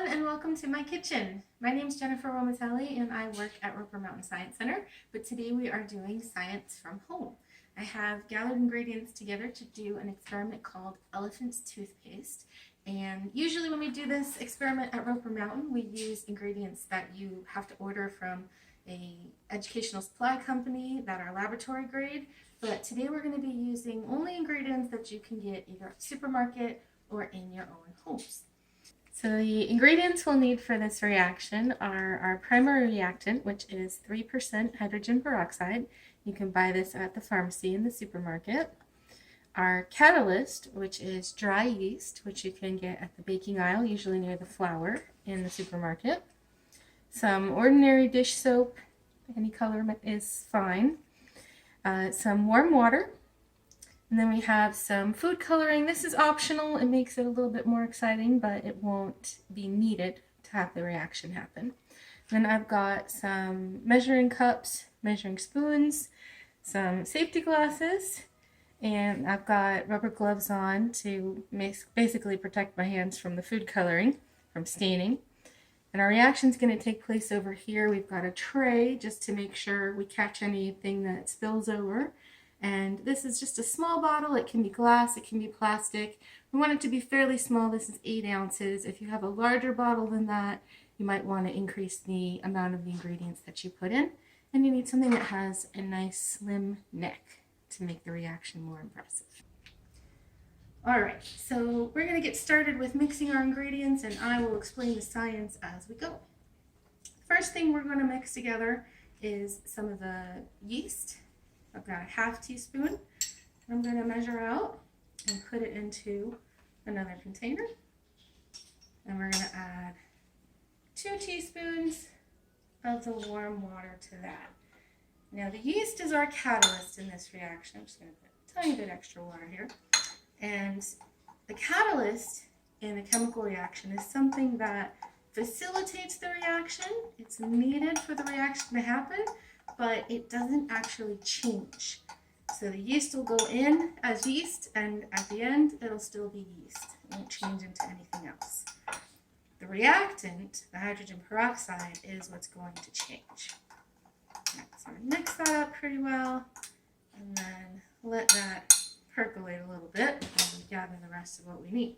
everyone, and welcome to my kitchen. My name is Jennifer Romatelli and I work at Roper Mountain Science Center, but today we are doing science from home. I have gathered ingredients together to do an experiment called elephant's toothpaste, and usually when we do this experiment at Roper Mountain we use ingredients that you have to order from a educational supply company that are laboratory grade, but today we're going to be using only ingredients that you can get either at the supermarket or in your own homes. So the ingredients we'll need for this reaction are our primary reactant, which is 3% hydrogen peroxide. You can buy this at the pharmacy in the supermarket. Our catalyst, which is dry yeast, which you can get at the baking aisle, usually near the flour in the supermarket. Some ordinary dish soap, any color is fine. Some warm water. And then we have some food coloring. This is optional. It makes it a little bit more exciting, but it won't be needed to have the reaction happen. Then I've got some measuring cups, measuring spoons, some safety glasses, and I've got rubber gloves on to basically protect my hands from the food coloring, from staining. And our reaction is going to take place over here. We've got a tray just to make sure we catch anything that spills over. And this is just a small bottle. It can be glass, it can be plastic. We want it to be fairly small. This is 8 ounces. If you have a larger bottle than that, you might want to increase the amount of the ingredients that you put in. And you need something that has a nice slim neck to make the reaction more impressive. Alright, so we're going to get started with mixing our ingredients, and I will explain the science as we go. First thing we're going to mix together is some of the yeast. I've got a ½ teaspoon. I'm going to measure out and put it into another container. And we're going to add 2 teaspoons of the warm water to that. Now the yeast is our catalyst in this reaction. I'm just going to put a tiny bit extra water here. And the catalyst in a chemical reaction is something that facilitates the reaction. It's needed for the reaction to happen, but it doesn't actually change. So the yeast will go in as yeast, and at the end it'll still be yeast. It won't change into anything else. The reactant, the hydrogen peroxide, is what's going to change. Right, so mix that up pretty well, and then let that percolate a little bit while we gather the rest of what we need.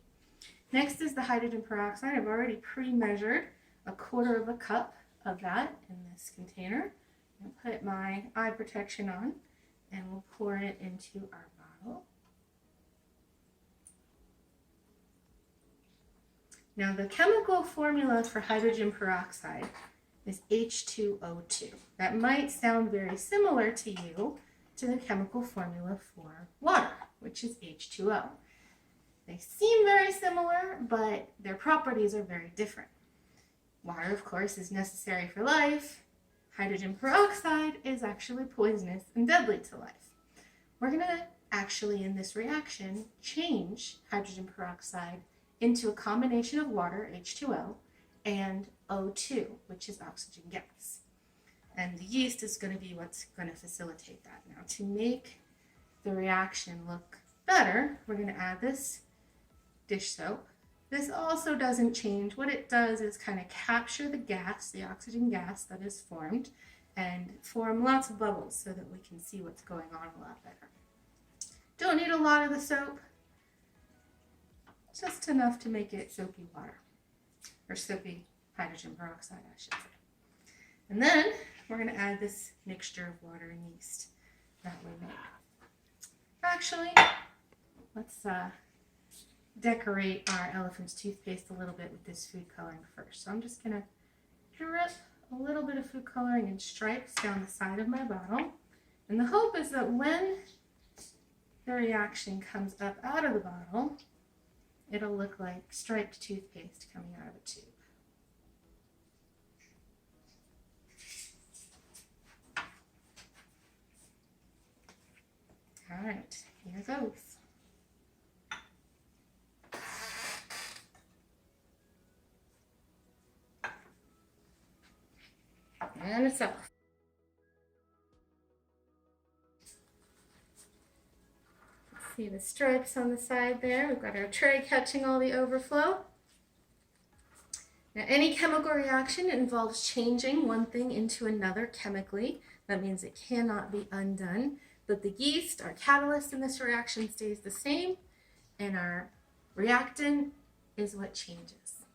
Next is the hydrogen peroxide. I've already pre-measured 1/4 cup of that in this container. I'll put my eye protection on and we'll pour it into our bottle. Now the chemical formula for hydrogen peroxide is H2O2. That might sound very similar to you to the chemical formula for water, which is H2O. They seem very similar, but their properties are very different. Water, of course, is necessary for life. Hydrogen peroxide is actually poisonous and deadly to life. We're going to actually, in this reaction, change hydrogen peroxide into a combination of water, H2O, and O2, which is oxygen gas. And the yeast is going to be what's going to facilitate that. Now, to make the reaction look better, we're going to add this dish soap. This also doesn't change. What it does is kind of capture the gas, the oxygen gas that is formed, and form lots of bubbles so that we can see what's going on a lot better. Don't need a lot of the soap, just enough to make it soapy water, or soapy hydrogen peroxide, I should say. And then we're going to add this mixture of water and yeast that we made. Actually, let's decorate our elephant's toothpaste a little bit with this food coloring first. So I'm just going to drip a little bit of food coloring in stripes down the side of my bottle. And the hope is that when the reaction comes up out of the bottle, it'll look like striped toothpaste coming out of a tube. All right, here goes. And it's off. See the stripes on the side there. We've got our tray catching all the overflow. Now, any chemical reaction involves changing one thing into another chemically. That means it cannot be undone. But the yeast, our catalyst in this reaction, stays the same, and our reactant is what changes.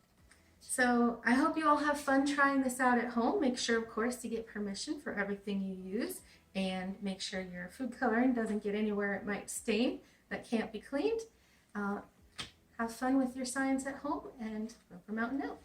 So I hope you all have fun trying this out at home. Make sure, of course, to get permission for everything you use, and make sure your food coloring doesn't get anywhere it might stain that can't be cleaned. Have fun with your science at home, and Roper Mountain out.